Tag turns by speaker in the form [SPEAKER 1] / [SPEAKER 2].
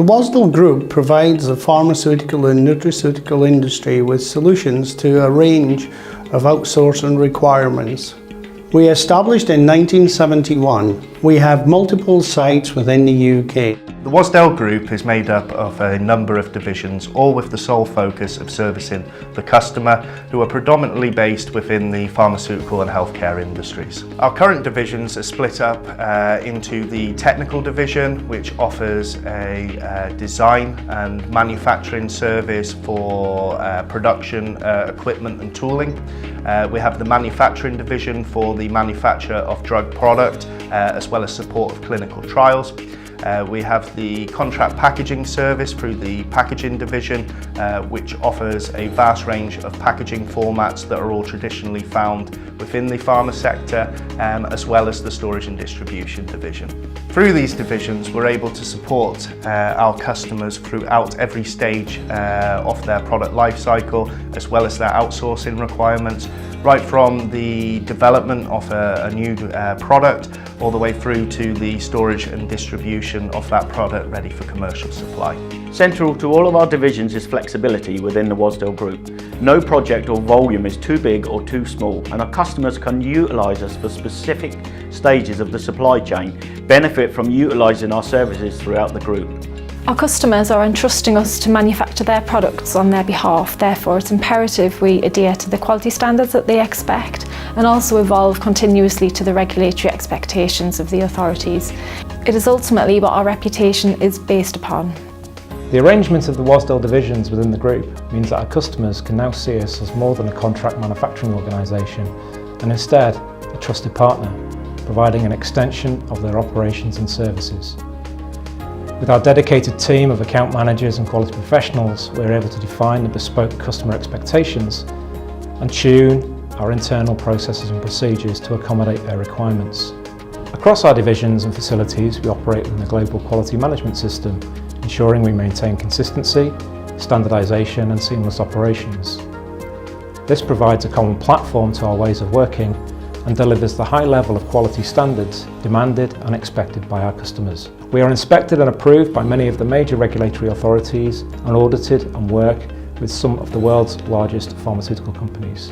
[SPEAKER 1] The Wasdell Group provides the pharmaceutical and nutraceutical industry with solutions to a range of outsourcing requirements. We established in 1971. We have multiple sites within the UK.
[SPEAKER 2] The Wasdell Group is made up of a number of divisions, all with the sole focus of servicing the customer, who are predominantly based within the pharmaceutical and healthcare industries. Our current divisions are split up into the technical division, which offers a design and manufacturing service for production equipment and tooling. We have the manufacturing division for the manufacture of drug product, as well as support of clinical trials. We have the contract packaging service through the packaging division, which offers a vast range of packaging formats that are all traditionally found within the pharma sector, as well as the storage and distribution division. Through these divisions, we're able to support our customers throughout every stage of their product life cycle, as well as their outsourcing requirements, right from the development of a new product all the way through to the storage and distribution of that product ready for commercial supply.
[SPEAKER 3] Central to all of our divisions is flexibility within the Wasdell Group. No project or volume is too big or too small, and our customers can utilise us for specific stages of the supply chain, benefit from utilising our services throughout the group.
[SPEAKER 4] Our customers are entrusting us to manufacture their products on their behalf, therefore it's imperative we adhere to the quality standards that they expect and also evolve continuously to the regulatory expectations of the authorities. It is ultimately what our reputation is based upon.
[SPEAKER 5] The arrangement of the Wasdell divisions within the group means that our customers can now see us as more than a contract manufacturing organisation and instead a trusted partner, providing an extension of their operations and services. With our dedicated team of account managers and quality professionals, we're able to define the bespoke customer expectations and tune our internal processes and procedures to accommodate their requirements. Across our divisions and facilities, we operate within a global quality management system, ensuring we maintain consistency, standardisation and seamless operations. This provides a common platform to our ways of working and delivers the high level of quality standards demanded and expected by our customers. We are inspected and approved by many of the major regulatory authorities and audited and work with some of the world's largest pharmaceutical companies.